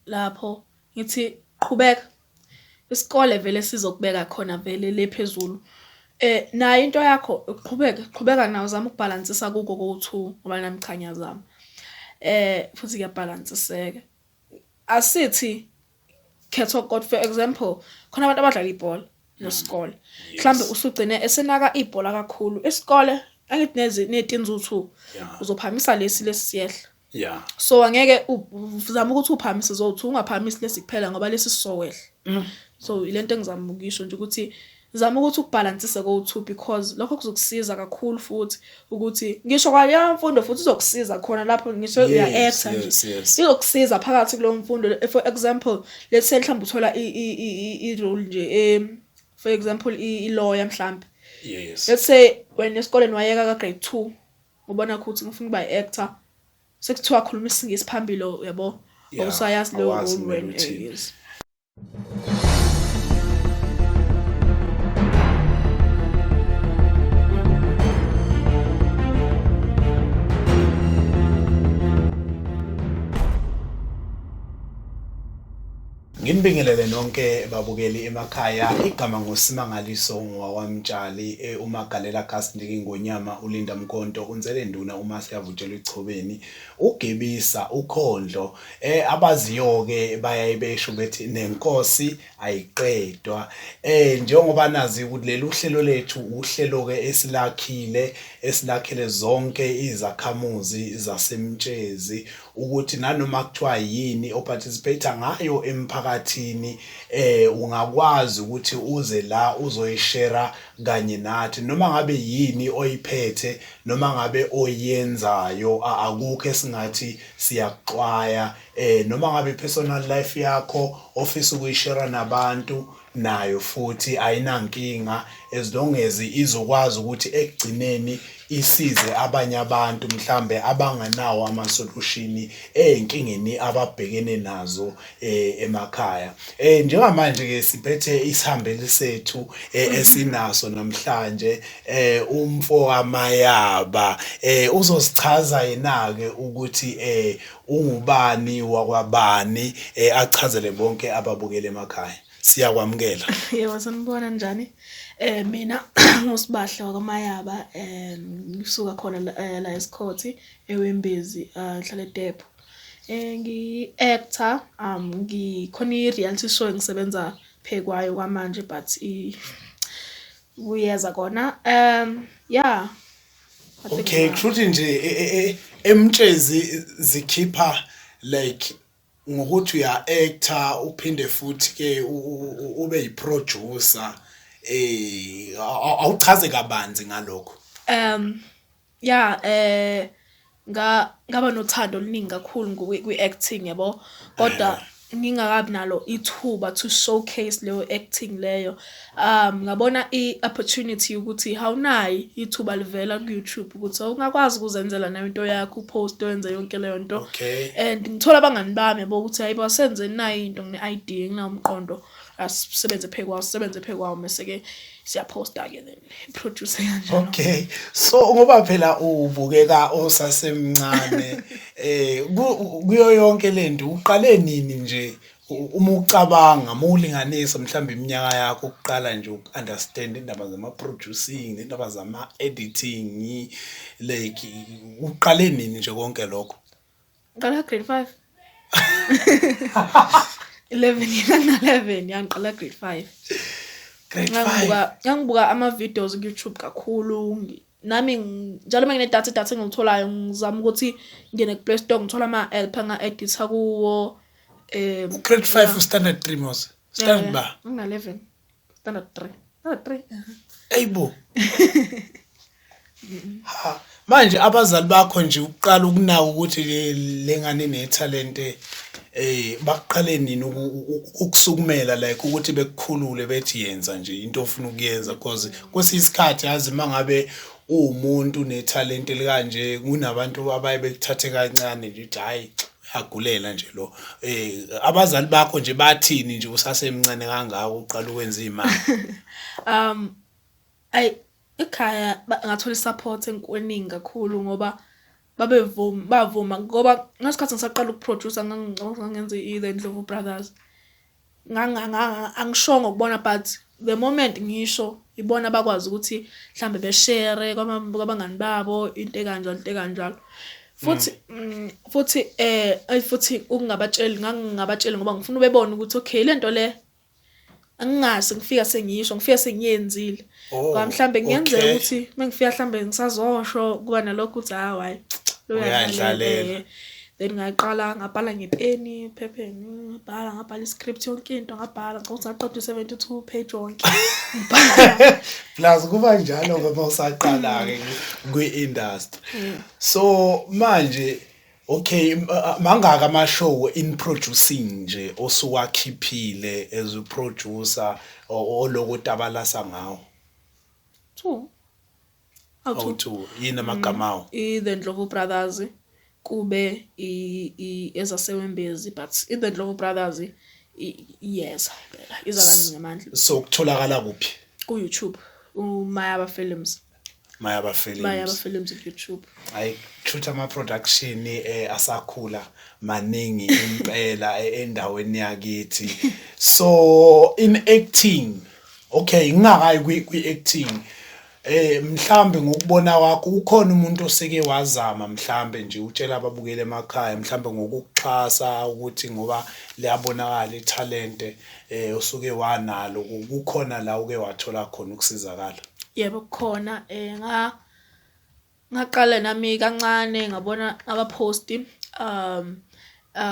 Lapho ngithi qhubeka. Isikole vele sizokubeka khona vele le phezulu. Nayo into yakho qhubeka nawo uzama ukubhalansisa kuko ko-two ngoba nami cha ngiyazama. Futhi kuyabhalansiseka. Asithi khetha kodwa for example khona abantu abadlala ibhola nesikole. Mhlambe usugcine esenaka ibhola kakhulu. Isikole angithi netinzu two uzophamisa lesi siyehla. Yeah. So angeke uzama ukuthi uphamise zo2 ungaphamisi lesi kuphela ngoba lesi sisowehla. So ilento engizama ukisho nje ukuthi zama ukuthi ukubalansise ko2 because lokho kuzokusiza kakhulu futhi ukuthi ngisho kwaleyo mfundo futhi izokusiza khona lapho ngisho uya-acta nje. Izokusiza phakathi kulo mfundo. For example, let's say mhlawumbe uthola i-role nje for example i-lawyer mhlawumbe. Yes. Let's say when esikoleni wayeka ka grade 2 ubona ukuthi ngifuna ukuba i-actor sekuthiwa khuluma isingisi phambili yabo awusayazi lo wena. Yes. Nginibingelele nonke babukeli emakhaya. Igama ngoSimangaliso ngwakwamtshali uMagalela Casting Ngonyama uLinda Mkonto unzele nduna uma siyavutshelwa ichobeni uGebisa uKhondlo abaziyo ke bayayibesho bethi nenkosi ayiqedwa. Njengoba nazi ukuthi leli uhlelo lethu uhlelo ke esilakhile zonke izakhamuzi zasemtshezi ukuthi nanoma kuthiwa yini oparticipate ngayo emphakathini ungakwazi ukuthi uze la uzoyishare kanye nathi noma ngabe yini oyiphethe noma ngabe oyenzayo akukho esingathi siyaxwaya noma ngabe personal life yakho ofisa ukuyishare nabantu nayo futhi ayinankinga as long as izokwazi ukuthi ekugcineni isize abanye abantu mhlambe abanganawo ama-solution ezinkingeni ababhekene nazo emakhaya. Njengamanje ke siphethe isihambeli sethu esinaso namhlanje umfokaMayaba uzosichaza yena ke ukuthi ungubani wakwabani achazele bonke ababukele emakhaya. Siyakwamukela. Yebo sanibona njani? Mina ngusibahla wakwaMayaba ngisuka khona la eSkhothi eWembezi ngihlala eDepho. Ngi-actor ngikhona i-reality show engisebenza phekwayo kwamanje but uyeza kona yeah. Okay, kushuthi nje emtshezi zikhipha like ngokuthi uya-actor uphinde futhi ke ube yi-producer awuchaze kabanzi ngalokho. Yeah, ngaba nothando oluningi kakhulu kwi-acting yabo kodwa ngingakabi nalo ithuba to showcase leyo acting leyo. Ngabona i-opportunity ukuthi hawunayi ithuba livela ku-YouTube ukuthi ungakwazi ukuzenzela nayo into yakho upost wenze yonke leyo nto. And ngithola abangani bami bokuthi hayibo senze nayo into ngine-idea nginomqondo asisebenze phekwawo mase ke siyaposta ke then produce kanjalo. Okay, so ngoba phela ubukeka osasemncane kuyo yonke lento uqale nini nje uma ucabanga ulinganisa mhlawumbe iminyaka yakho ukuqala nje ukunderstand indaba zama-producing indaba zama-editing like uqale nini nje konke lokho? Ngaqala grade 5. 11 yangiqala grade 5. Grade 5 ngibuka ama-videos ku-YouTube kakhulu. Nami njalo uma nginedatha engilitholayo ngizama ukuthi ngene ku-Play Store ngithola ama-app nga-editha kuwo. Grade 5 standard 3 mos standard ba? Ngina-11 standard 3. Eyibo. Manje abazali bakho nje uqala ukunaka ukuthi lengane nethalente baqale nini ukusukumela like ukuthi bekukhulule bethi yenza nje into ofuna ukuyenza because kwesisikhathi yazi mangabe umuntu nethalente likanje kunabantu abaye bekuthathe kancane nje uthi hayi uyagulela nje lo abazali bakho nje bathini nje usasemncane kangaka uqala ukwenza imali? Ekhaya ngathola support enkweningi kakhulu ngoba bavuma ngoba ngasikhathi ngisaqala ukuproduce ngangenza i-The Ndlovu Brothers. Angishongo ukubona but the moment ngisho ibona bakwazi ukuthi mhlambe beshare kwabangani babo into ekanjalo. Futhi futhi ngangingabatsheli ngoba ngifuna ubebona ukuthi okay lento le angingase ngifika sengiyenzile. Ngoba mhlambe ngiyenzeka ukuthi mengifika mhlambe ngisazosho kuba nalokho ukuthi hayi uyadlalela. Then ngabhala ngepeni, ephepheni, ngabhala iscript yonke into ngabhala ngaqeda 72 page wonke. Plus kuba njalo ngoba usaqala ke kwi-industry. So manje okay mangaka ama-show in producing nje osuwakhiphile as a producer olokutabala ngawo? 2. Two yini amagama awo? The Ndlovu Brothers kube ezasewembezi but The Ndlovu Brothers yes phela izakani ngamandla. So kutholakala kuphi? Ku YouTube uMayaba Films. Mayaba Films ku YouTube. Hayi Truth ama production asakhula maningi impela endaweni yakithi. So in acting okay ngingakayi kwi-acting mhlambe ngokubona kwakho ukhona umuntu oseke wazama mhlambe nje utshela ababukele emakhaya mhlambe ngokuxhasa ukuthi ngoba liyabonakala italente osuke wanalo kukhona la uke wathola khona ukusizakala? Yebo kukhona ngaqala nami kancane ngabona abaposti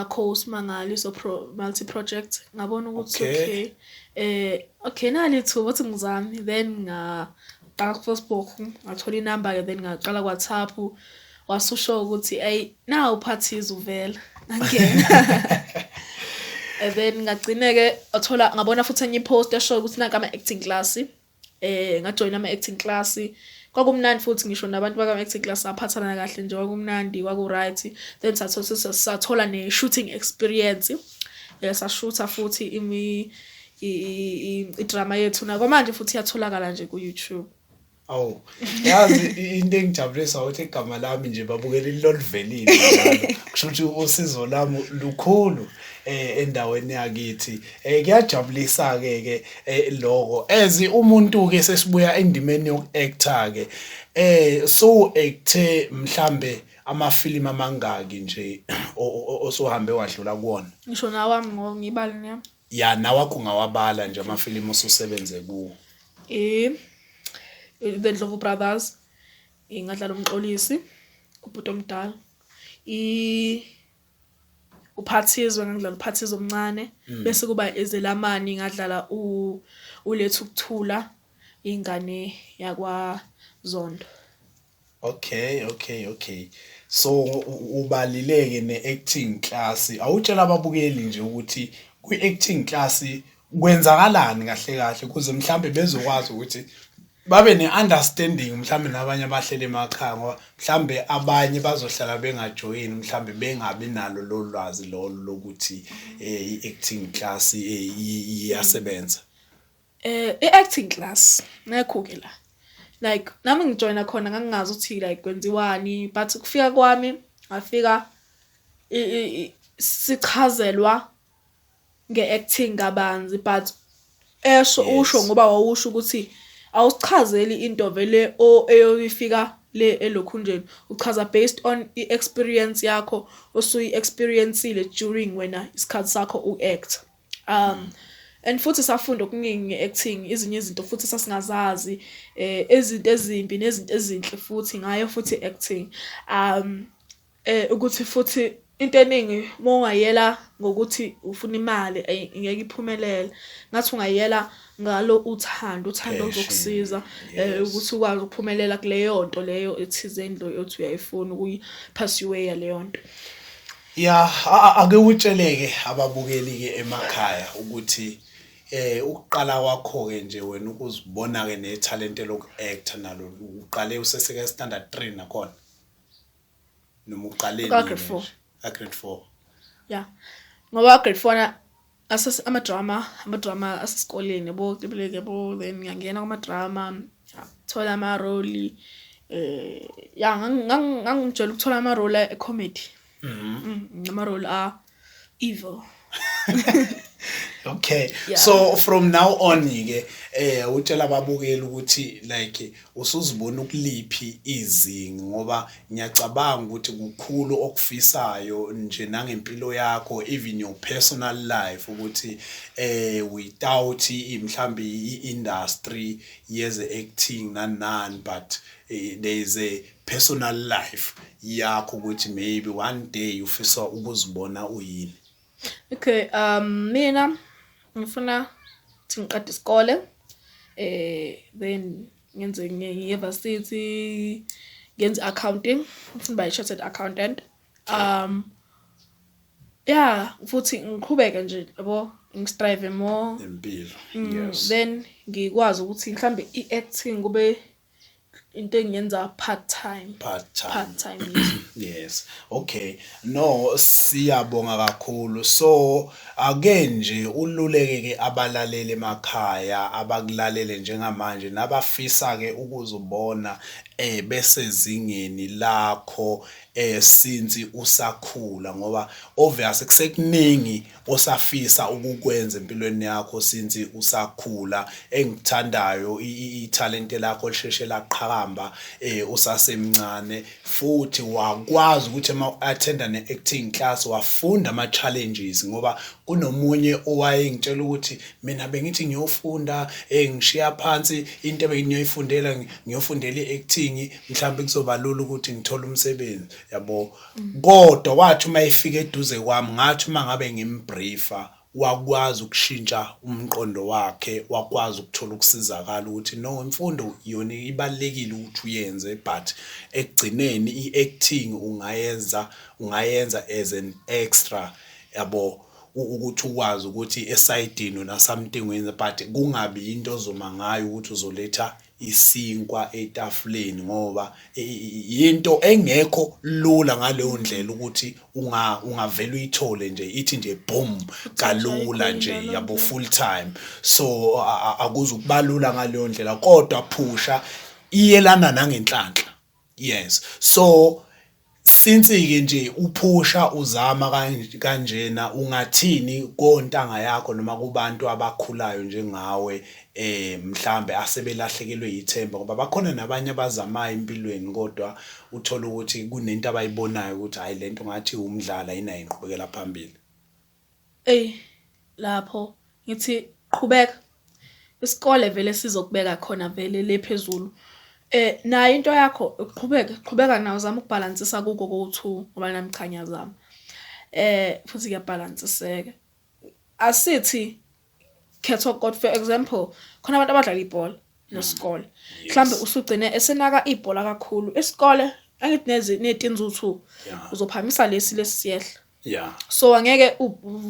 course mangali so multi project ngabona ukuthi okay nalithu wathi ngizami then Facebook ngathola inamba ke then ngaqala kwaThap wasusho ukuthi ay now parties uvela ngangena. And then ngagcina ke athola ngabona futhi enye post esho ukuthi nanka ama acting class ngajoin ama acting class kwakumnandi futhi ngisho nabantu baka acting class aphathana kahle nje kwakumnandi kwaku right. Then sathola ne shooting experience sashoota futhi i-drama yethu na manje futhi yatholakala nje ku YouTube. Oh yazi into engijabulisa ukuthi igama lami nje babukela ilolivelile njalo kusho ukuthi usizo lami lukhulu endaweni yakithi. Kuyajabulisa ke lokho ezi umuntu ke sesibuya endimeni yokuactor ke so acte mhlambe amafilimu amangaki nje osohambe wadlula kuwona? Ngisho nawami ngibali nami. Ya nawakho ngawabala nje amafilimu osusebenze kuwo. The Ndlovu Brothers ngadlala umxolisi ubhuti omdala uPhathizwe ngidlala uPhathizwe omncane bese kuba ezelamani ngadlala ulethu ukuthula ingane yakwa Zondo. Okay so ubalileke ne-acting class awutshela ababukeli nje ukuthi kwi-acting class kwenzakalani kahle kuze mhlambe bezokwazi ukuthi babe ne-understanding mhlambe nabanye abahlele emakhaya ngoba mhlambe abanye bazohlala bengajoyini mhlambe bengabi nalo lo lwazi lo lokuthi i-acting class iyasebenza. I-acting class nekho-ke la like nami ngijoyina khona ngangingazi ukuthi like kwenziwani but kufika kwami ngafika sichazelwa nge-acting kabanzi but usho ngoba wawusho ukuthi awusichazeli into vele eyoyifika le elokhunjeni uchaza based on i-experience yakho osuyi-experiencile during wena isikhathi sakho u-act. And futhi safunda okuningi nge-acting izinye izinto futhi sasingazazi ezinto ezimbi nezinto ezinhle futhi ngayo futhi acting ukuthi futhi into eningi mongayela ngokuthi ufuna imali ngeke iphumelele ngathi ungayela ngalo uthando uzokusiza ukuthi ukwazi ukuphumelela kuleyo nto leyo ethizeni lo othi uyayifuna ukuyipursue leyo nto. Ake utsheleke ababukeli ke emakhaya ukuthi ukuqala kwakho ke nje wena ukuzibona ke netalent lokuactor nalo uqale useseke standard 3 nakhona noma uqale grade 4 yeah ngoba grade 4 amadrama asesikoleni then ngiyangena kuma drama thola ama role ya ngangijela ukuthola ama role e-comedy. Ama role evil. Okay. Yeah. So from now on ke utshela ababukeli ukuthi like usuzibona ukuliphi izinga ngoba ngiyacabanga ukuthi kukhulu okufisayo nje nangempilo yakho even your personal life ukuthi without mhlambi iindustry yeze acting nani but there is a personal life yakho ukuthi maybe one day ufisa ukuzibona uyini. Okay, mina ngifuna ukuthi ngiqede isikole then ngenze nge-university ngenze accounting, ngifuna ukuba chartered accountant. Yeah, futhi ngiqhubeke nje yabo ngistrive more Empilo. Yes. Then ngikwazi ukuthi mhlambe i-acting kube into engiyenza part time. Yes. Okay. No, siyabonga kakhulu. So ake nje ululeke ke abalaleli emakhaya abakulalele njengamanje nabafisa ke ukuzubona bese zingeni lakho since usakhula ngoba obviously kusekuningi osafisa ukukwenza empilweni yakho since usakhula engithandayo italent lakho lisheshe laqhakamba usasemncane futhi wakwazi ukuthi attenda ne-acting class wafunda ama challenges ngoba kunomunye owayengitshela ukuthi mina bengithi ngiyofunda ngishiya phansi into ebengiyifundela ngiyofundela i-acting mhlawumbe kuzoba lula ukuthi ngithole umsebenzi yabo kodwa wathi uma efika eduze kwami ngathi uma ngabe ngimbriefa wakwazi ukushintsha umqondo wakhe wakwazi ukuthola ukusizakala ukuthi no imfundo yona ibalekile ukuthi uyenze but ekugcineni i-acting ungayenza as an extra yabo ukuthi ukwazi ukuthi esayidini na something wenza but kungabi into ozoma ngayo ukuthi uzoletha isinkwa etafuleni ngoba into engekho lula ngaleyo ndlela ukuthi ungavela uyithole nje ithi nje boom kalula nje yabo full time so akuzukubalula ngaleyo ndlela kodwa phusha iyelana nangenhlanhla. Yes. So since ke nje uphusha uzama kanjena ungathini kontanga yakho noma kubantu abakhulayo njengawe mhlambe asebelahlekelwe yithemba ngoba bakhona nabanye abazamayo empilweni kodwa uthola ukuthi kunento abayibonayo ukuthi hayi lento ngathi umdlala inayo inqhubekela phambili. Lapho ngithi qhubeka isikole vele sizokubeka khona vele lephezulu. Nayo into yakho qhubeka nawo uzama ukubalansisa kuko ko2 ngoba nami khanya zami. Futhi kuyabalansiseka. Asithi khetho God for example khona abantu abadlala ibhola nesikole. Mhlambe usugcine esenaka ibhola kakhulu. Isikole angithi netinzuthu uzophamisa lesi siyehla. Yeah. So angeke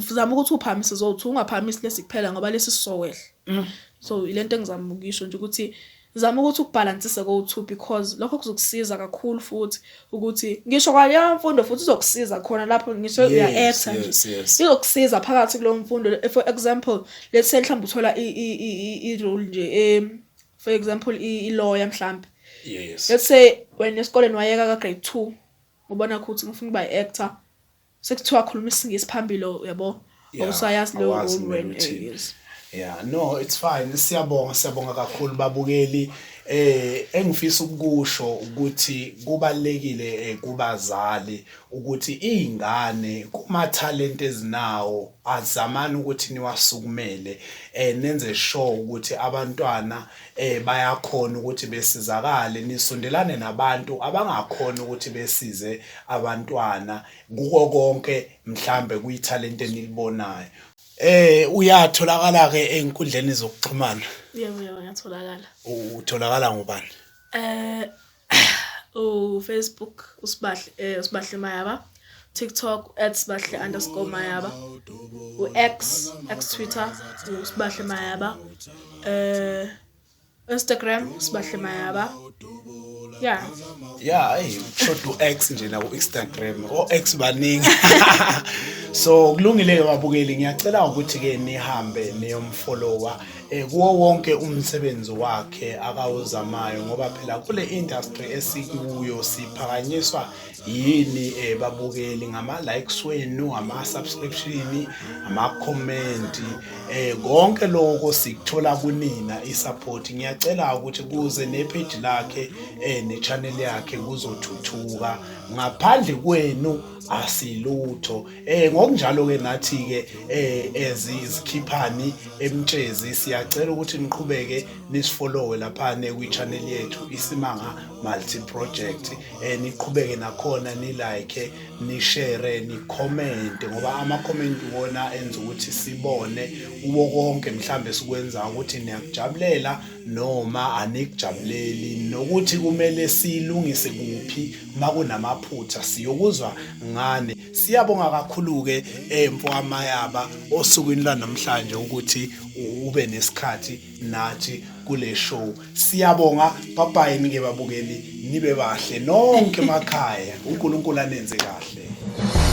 uzama ukuthi uphamise zo2 ungaphamisi lesi kuphela ngoba lesi sisowehla. So ilento engizama ukisho nje ukuthi zama ukuthi ukubalansise ko2 because lokho kuzokusiza kakhulu futhi ukuthi ngisho kwaleyo mfundo futhi izokusiza khona lapho ngisho uya-actor nje izokusiza phakathi kulo mfundo. For example let's say mhlawumbe uthola i-role nje for example i-lawyer mhlawumbe. Yes. Let's say wena esikoleni wayeka ka grade 2 ubona ukuthi ngifuna ukuba i-actor sekuthiwa khuluma isingisi phambili yabo awusayazi leyo role wena. Yes. Yeah, no, it's fine. Siyabonga kakhulu babukeli. Engifisa ukusho ukuthi kubalekile kubazali ukuthi izingane kuma talent ezinawo azamani ukuthi niwasukumele nenze sure ukuthi abantwana bayakhona ukuthi besizakale nisondelane nabantu abangakhona ukuthi besize abantwana kuko konke mhlambe kuyitalent enilibonayo. Uyatholakala ke enkundleni zokuxhumana. Yebo ngiyatholakala. Utholakala ngubani? Facebook usibahle Mayaba, TikTok @sibahle_Mayaba, X Twitter usibahle Mayaba, Instagram usibahle Mayaba. Yeah, shodo X nje na ku Instagram o X baningi. So kulungile ke babukeli ngiyacela ukuthi ke nihambe niyomfollower kuwo wonke umsebenzi wakhe akawuzamayo, ngoba phela kule industry esikuyo siphakanyiswa yini babukeli, ngama-likes wenu, ama-subscription, ama-comment, konke lokho sikuthola kunina i-support. Ngiyacela ukuthi kuze nepage lakhe ne-channel yakhe kuzothuthuka, ngaphandle kwenu asilutho. Ngokunjalo-ke nathi-ke ezikhiphani emtshezi siyacela ukuthi niqhubeke nisifollowe laphane kwi-channel yethu Isimanga Multi Project, niqhubeke nakhona ni-like, ni-share, ni-comment, ngoba ama-comment wona enza ukuthi sibone uwo konke mhlambe sikwenza ukuthi niyakujabulela noma anikujabuleli, nokuthi kumele silungise kuphi makunamaphutha siyokuzwa ngane. Siyabonga kakhulu-ke Mfowakamayaba osukwini lanamhlanje ukuthi ube nesikhathi nathi kule show. Siyabonga, bye-bye ke babukeli, nibe bahle nonke emakhaya, uNkulunkulu anenze kahle.